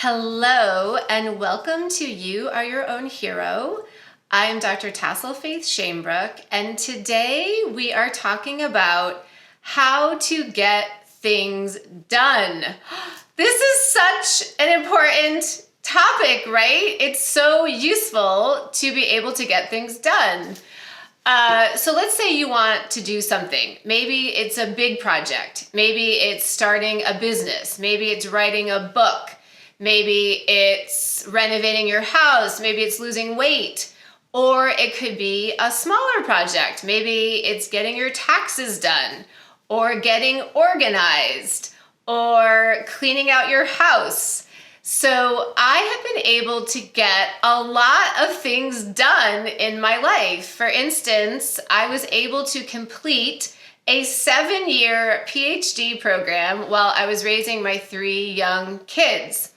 Hello and welcome to You Are Your Own Hero. I'm Dr. Tassel Faith Shamebrook, and today we are talking about how to get things done. This is such an important topic, right? It's so useful to be able to get things done. So let's say you want to do something. Maybe it's a big project. Maybe it's starting a business. Maybe it's writing a book. Maybe it's renovating your house. Maybe it's losing weight. Or it could be a smaller project. Maybe it's getting your taxes done, or getting organized, or cleaning out your house. So I have been able to get a lot of things done in my life. For instance, I was able to complete a 7-year Ph.D. program while I was raising my 3 young kids.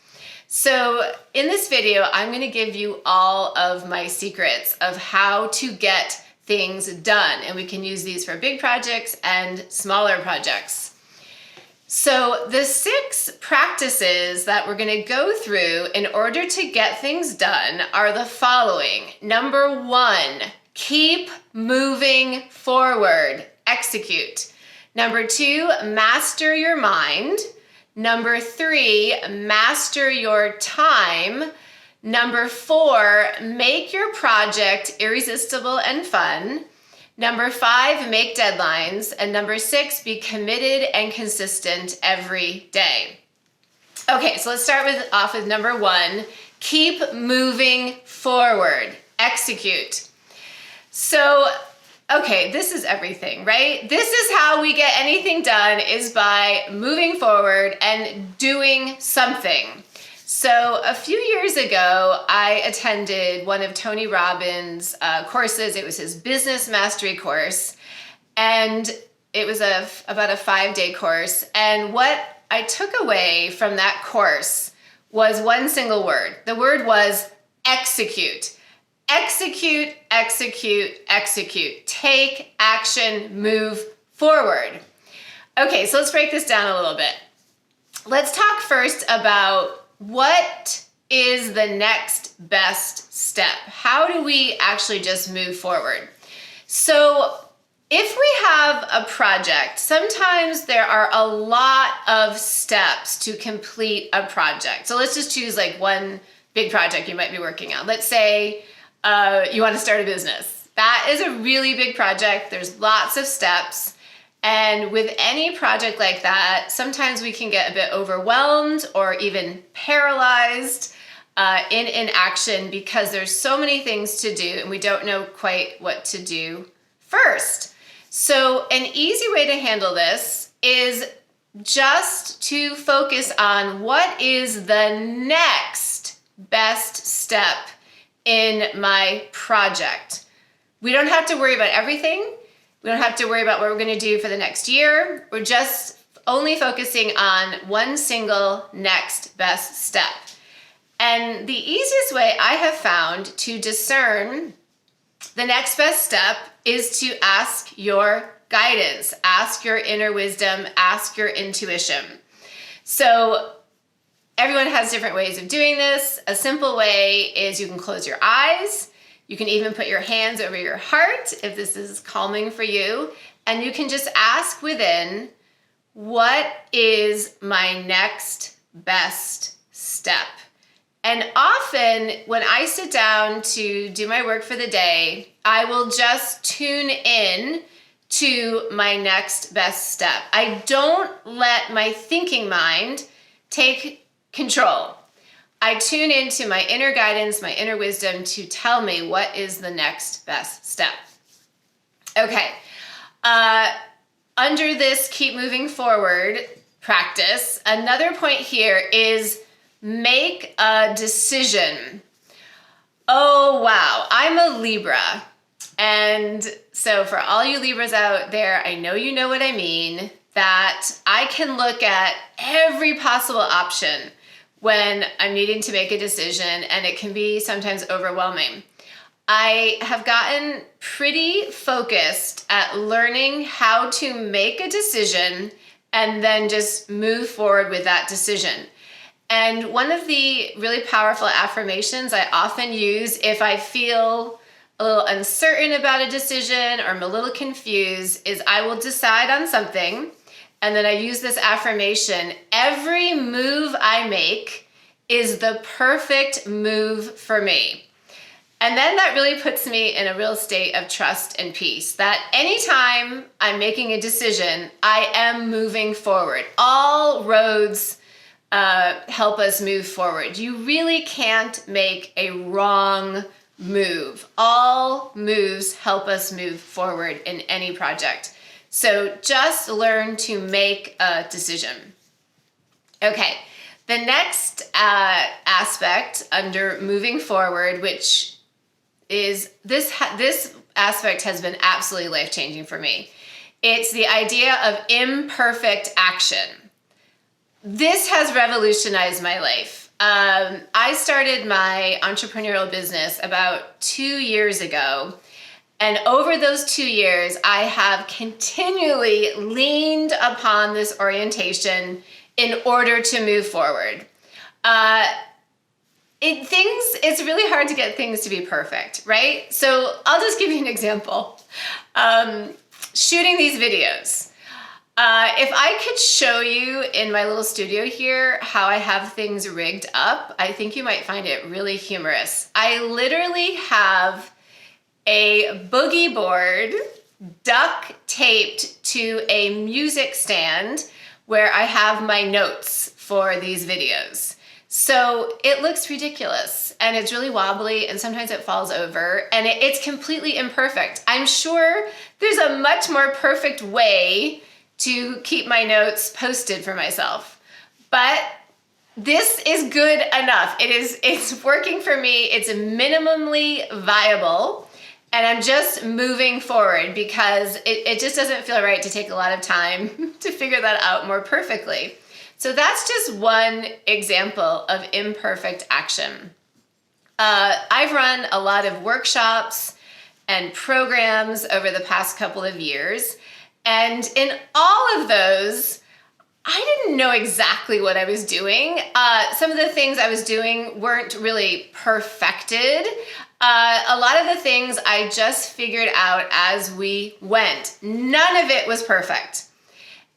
So in this video, I'm going to give you all of my secrets of how to get things done. And we can use these for big projects and smaller projects. So the 6 practices that we're going to go through in order to get things done are the following. Number 1, keep moving forward, execute. Number 2, master your mind. Number 3, master your time. Number 4, make your project irresistible and fun. Number 5, make deadlines. And number 6, be committed and consistent every day. Okay, so let's start off with number 1, keep moving forward, execute. So, okay, this is everything, right? This is how we get anything done, is by moving forward and doing something. So a few years ago, I attended one of Tony Robbins' courses. It was his business mastery course, and it was about a 5-day course. And what I took away from that course was one single word. The word was execute. Execute, execute, execute. Take action, move forward. Okay, so let's break this down a little bit. Let's talk first about what is the next best step. How do we actually just move forward? So if we have a project, sometimes there are a lot of steps to complete a project. So let's just choose like one big project you might be working on. Let's say you want to start a business. That is a really big project. There's lots of steps. And with any project like that, sometimes we can get a bit overwhelmed or even paralyzed in inaction because there's so many things to do and we don't know quite what to do first. So an easy way to handle this is just to focus on what is the next best step in my project. We don't have to worry about everything. We don't have to worry about what we're going to do for the next year. We're just only focusing on one single next best step. And the easiest way I have found to discern the next best step is to ask your guidance, ask your inner wisdom, ask your intuition. So everyone has different ways of doing this. A simple way is you can close your eyes. You can even put your hands over your heart if this is calming for you. And you can just ask within, what is my next best step? And often when I sit down to do my work for the day, I will just tune in to my next best step. I don't let my thinking mind take control. I tune into my inner guidance, my inner wisdom to tell me what is the next best step. Okay, under this keep moving forward practice, another point here is make a decision. Oh, wow, I'm a Libra. And so for all you Libras out there, I know you know what I mean, that I can look at every possible option when I'm needing to make a decision, and it can be sometimes overwhelming. I have gotten pretty focused at learning how to make a decision and then just move forward with that decision. And one of the really powerful affirmations I often use if I feel a little uncertain about a decision or I'm a little confused is I will decide on something and then I use this affirmation: every move I make is the perfect move for me. And then that really puts me in a real state of trust and peace that anytime I'm making a decision, I am moving forward. All roads help us move forward. You really can't make a wrong move. All moves help us move forward in any project. So just learn to make a decision. Okay, the next aspect under moving forward, which is this aspect has been absolutely life-changing for me. It's the idea of imperfect action. This has revolutionized my life. I started my entrepreneurial business about 2 years ago. And over those 2 years, I have continually leaned upon this orientation in order to move forward. It's really hard to get things to be perfect, right? So I'll just give you an example. Shooting these videos. If I could show you in my little studio here how I have things rigged up, I think you might find it really humorous. I literally have a boogie board duct taped to a music stand where I have my notes for these videos. So it looks ridiculous and it's really wobbly and sometimes it falls over and it's completely imperfect. I'm sure there's a much more perfect way to keep my notes posted for myself, but this is good enough. It's working for me. It's minimally viable. And I'm just moving forward because it just doesn't feel right to take a lot of time to figure that out more perfectly. So that's just one example of imperfect action. I've run a lot of workshops and programs over the past couple of years. And in all of those, I didn't know exactly what I was doing. Some of the things I was doing weren't really perfected. A lot of the things I just figured out as we went. None of it was perfect.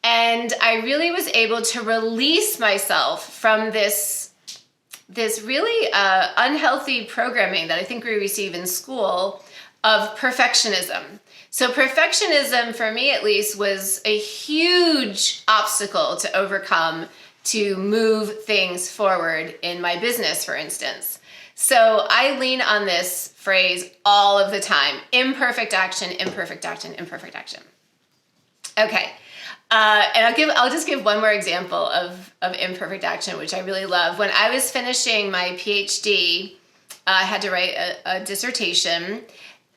And I really was able to release myself from this really unhealthy programming that I think we receive in school of perfectionism. So perfectionism, for me at least, was a huge obstacle to overcome to move things forward in my business, for instance. So I lean on this phrase all of the time: imperfect action, imperfect action, imperfect action. Okay, and I'll just give one more example of imperfect action, which I really love. When I was finishing my Ph.D., I had to write a dissertation,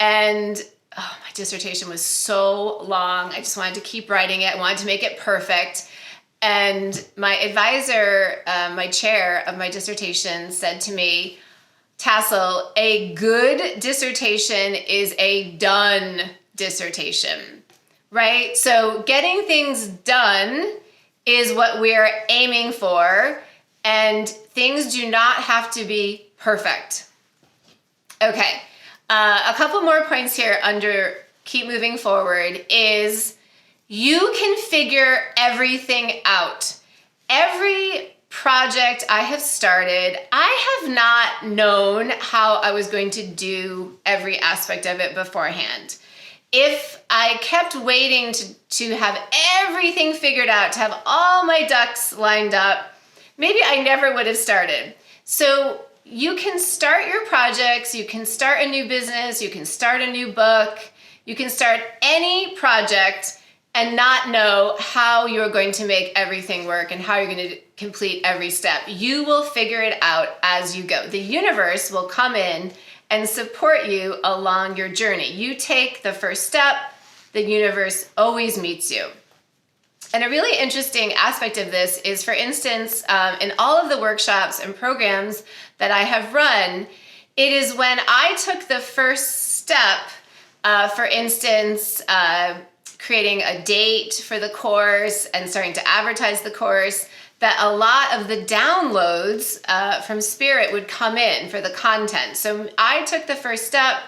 and my dissertation was so long. I just wanted to keep writing it. I wanted to make it perfect. And my advisor, my chair of my dissertation, said to me, "Tassel, a good dissertation is a done dissertation," right? So getting things done is what we're aiming for, and things do not have to be perfect. Okay, a couple more points here under keep moving forward is you can figure everything out. Every project I have started, I have not known how I was going to do every aspect of it beforehand. If I kept waiting to have everything figured out, to have all my ducks lined up, maybe I never would have started. So you can start your projects, you can start a new business, you can start a new book, you can start any project and not know how you're going to make everything work and how you're going to complete every step. You will figure it out as you go. The universe will come in and support you along your journey. You take the first step, the universe always meets you. And a really interesting aspect of this is, for instance, in all of the workshops and programs that I have run, it is when I took the first step, for instance, creating a date for the course and starting to advertise the course, that a lot of the downloads from Spirit would come in for the content. So I took the first step,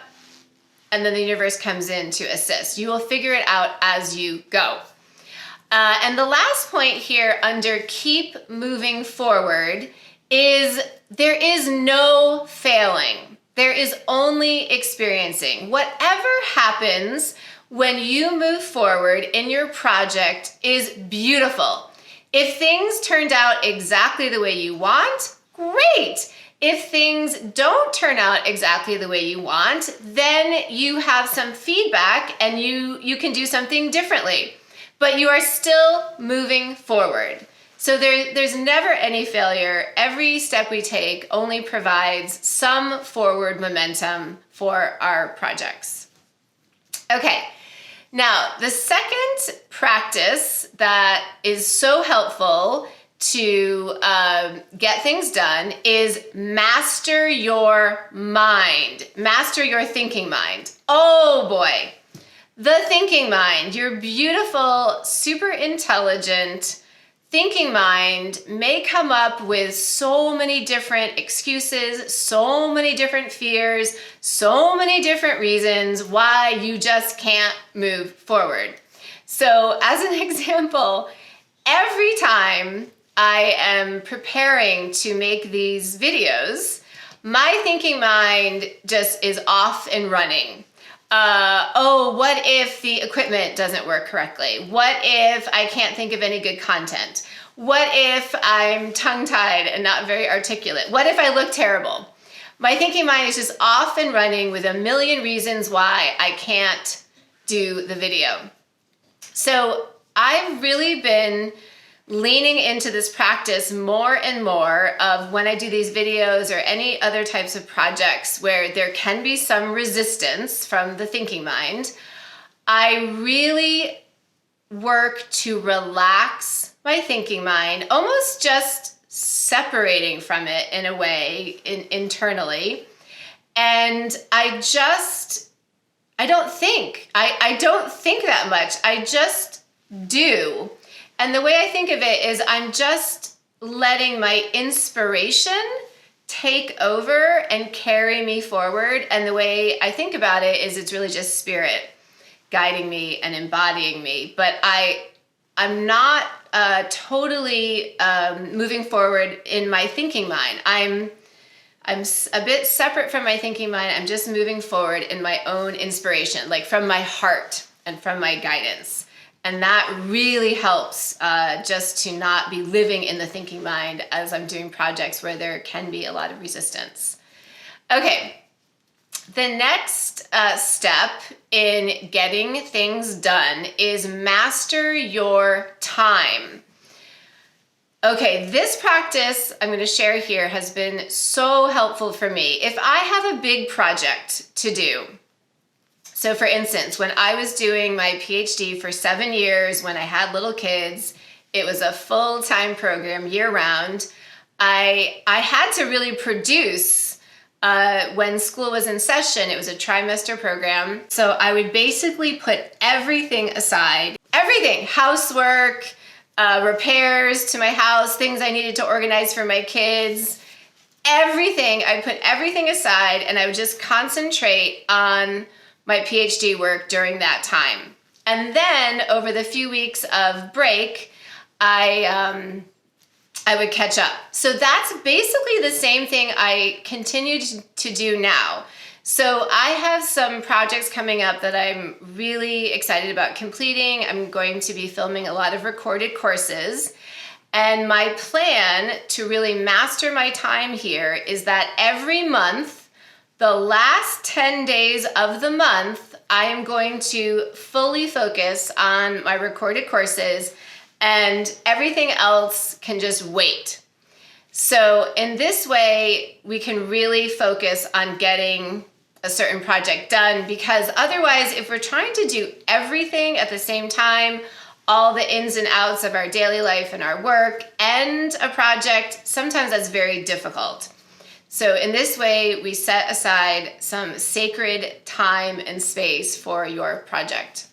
and then the universe comes in to assist. You will figure it out as you go. And the last point here under keep moving forward is there is no failing. There is only experiencing. Whatever happens when you move forward in your project is beautiful. If things turned out exactly the way you want, great. If things don't turn out exactly the way you want, then you have some feedback and you can do something differently. But you are still moving forward. So there's never any failure. Every step we take only provides some forward momentum for our projects. Okay. Now, the second practice that is so helpful to get things done is master your mind, master your thinking mind. Oh boy, the thinking mind, your beautiful, super intelligent thinking mind may come up with so many different excuses, so many different fears, so many different reasons why you just can't move forward. So as an example, every time I am preparing to make these videos, my thinking mind just is off and running. Oh, what if the equipment doesn't work correctly? What if I can't think of any good content? What if I'm tongue-tied and not very articulate? What if I look terrible? My thinking mind is just off and running with a million reasons why I can't do the video. So I've really been leaning into this practice more and more of when I do these videos or any other types of projects where there can be some resistance from the thinking mind. I really work to relax my thinking mind, almost just separating from it in a way internally. And I don't think. I don't think that much. I just do. And the way I think of it is I'm just letting my inspiration take over and carry me forward. And the way I think about it is it's really just spirit guiding me and embodying me. But I'm not totally moving forward in my thinking mind. I'm a bit separate from my thinking mind. I'm just moving forward in my own inspiration, like from my heart and from my guidance. And that really helps just to not be living in the thinking mind as I'm doing projects where there can be a lot of resistance. Okay, the next step in getting things done is master your time. Okay, this practice I'm going to share here has been so helpful for me. If I have a big project to do, so for instance, when I was doing my Ph.D. for 7 years, when I had little kids, it was a full-time program year-round. I had to really produce when school was in session. It was a trimester program. So I would basically put everything aside, everything, housework, repairs to my house, things I needed to organize for my kids, everything. I put everything aside and I would just concentrate on my PhD work during that time. And then over the few weeks of break, I would catch up. So that's basically the same thing I continue to do now. So I have some projects coming up that I'm really excited about completing. I'm going to be filming a lot of recorded courses. And my plan to really master my time here is that every month, the last 10 days of the month, I am going to fully focus on my recorded courses and everything else can just wait. So in this way, we can really focus on getting a certain project done, because otherwise, if we're trying to do everything at the same time, all the ins and outs of our daily life and our work and a project, sometimes that's very difficult. So in this way, we set aside some sacred time and space for your project.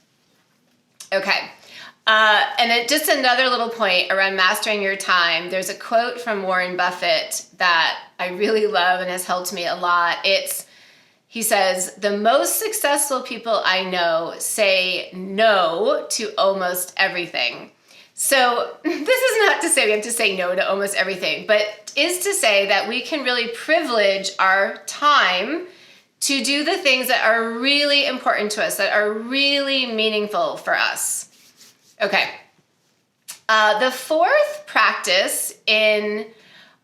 Okay. Just another little point around mastering your time. There's a quote from Warren Buffett that I really love and has helped me a lot. He says, "The most successful people I know say no to almost everything." So this is not to say we have to say no to almost everything, but is to say that we can really privilege our time to do the things that are really important to us, that are really meaningful for us. Okay. The fourth practice in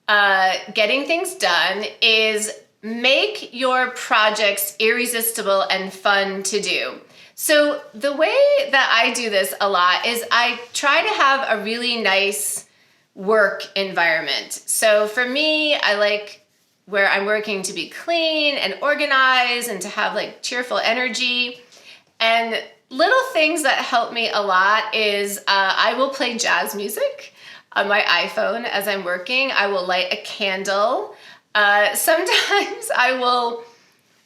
getting things done is make your projects irresistible and fun to do. So the way that I do this a lot is I try to have a really nice work environment. So for me, I like where I'm working to be clean and organized and to have like cheerful energy. And little things that help me a lot is I will play jazz music on my iPhone as I'm working. I will light a candle. Sometimes I will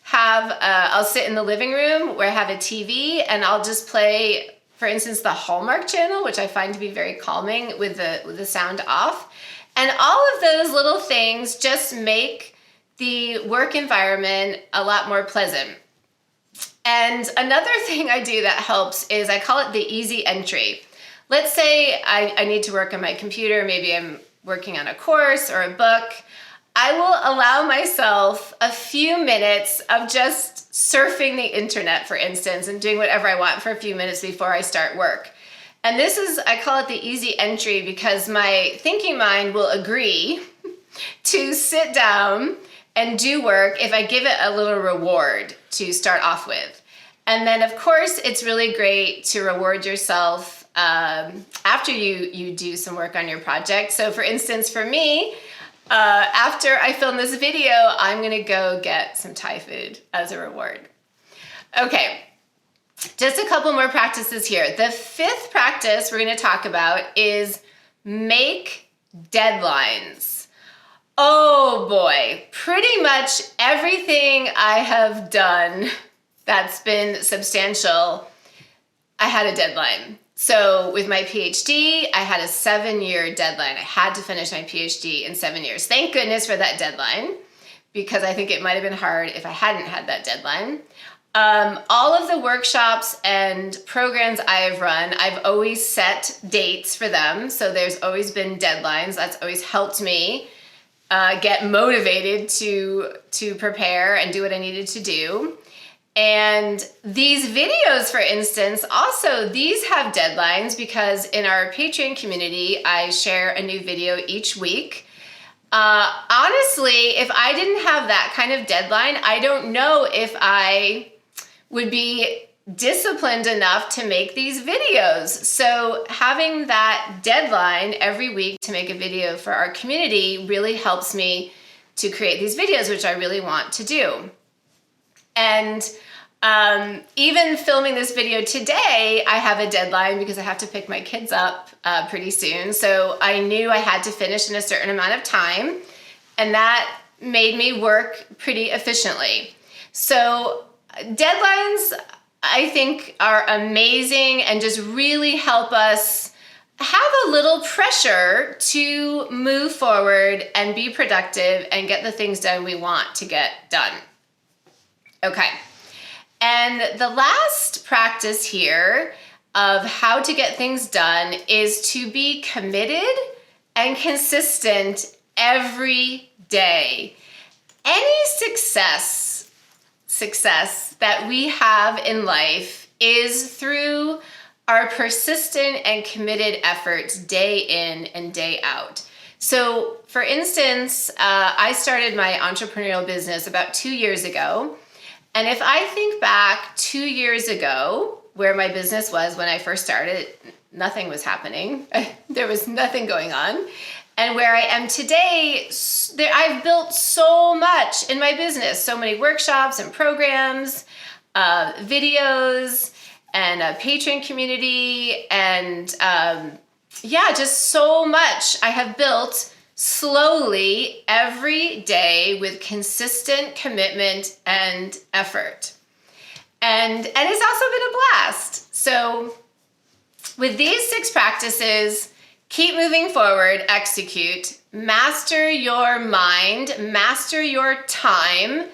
I'll sit in the living room where I have a TV and I'll just play, for instance, the Hallmark channel, which I find to be very calming with the sound off. And all of those little things just make the work environment a lot more pleasant. And another thing I do that helps is I call it the easy entry. Let's say I need to work on my computer, maybe I'm working on a course or a book. I will allow myself a few minutes of just surfing the internet, for instance, and doing whatever I want for a few minutes before I start work. And I call it the easy entry because my thinking mind will agree to sit down and do work if I give it a little reward to start off with. And then, of course, it's really great to reward yourself after you do some work on your project. So for instance, for me, after I film this video, I'm gonna go get some Thai food as a reward. Okay, just a couple more practices here. The fifth practice we're gonna talk about is make deadlines. Oh boy, pretty much everything I have done that's been substantial, I had a deadline. So with my Ph.D., I had a 7-year deadline. I had to finish my Ph.D. in 7 years. Thank goodness for that deadline, because I think it might have been hard if I hadn't had that deadline. All of the workshops and programs I have run, I've always set dates for them. So there's always been deadlines. That's always helped me get motivated to prepare and do what I needed to do. And these videos, for instance, also these have deadlines because in our Patreon community, I share a new video each week. Honestly, if I didn't have that kind of deadline, I don't know if I would be disciplined enough to make these videos. So having that deadline every week to make a video for our community really helps me to create these videos, which I really want to do. And even filming this video today, I have a deadline because I have to pick my kids up pretty soon. So I knew I had to finish in a certain amount of time, and that made me work pretty efficiently. So deadlines, I think, are amazing and just really help us have a little pressure to move forward and be productive and get the things done we want to get done. Okay. And the last practice here of how to get things done is to be committed and consistent every day. Any success that we have in life is through our persistent and committed efforts day in and day out. So for instance, I started my entrepreneurial business about 2 years ago. And if I think back 2 years ago, where my business was when I first started, nothing was happening. There was nothing going on. And where I am today, I've built so much in my business, so many workshops and programs, videos, and a Patreon community, and just so much I have built slowly every day with consistent commitment and effort. And it's also been a blast. So With these 6 practices, keep moving forward, execute, master your mind, master your time,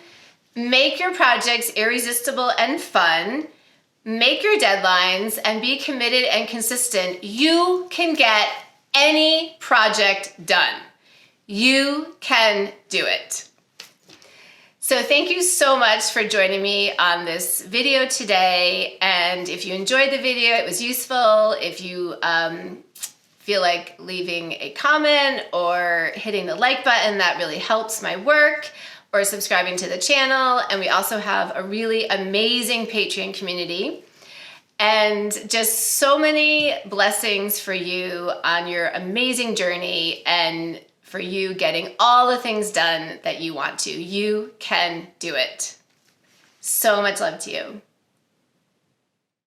make your projects irresistible and fun, make your deadlines, and be committed and consistent. You can get any project done. You can do it. So thank you so much for joining me on this video today. And if you enjoyed the video, it was useful, if you feel like leaving a comment or hitting the like button, that really helps my work, or subscribing to the channel. And we also have a really amazing Patreon community and just so many blessings for you on your amazing journey and for you getting all the things done that you want to. You can do it. So much love to you.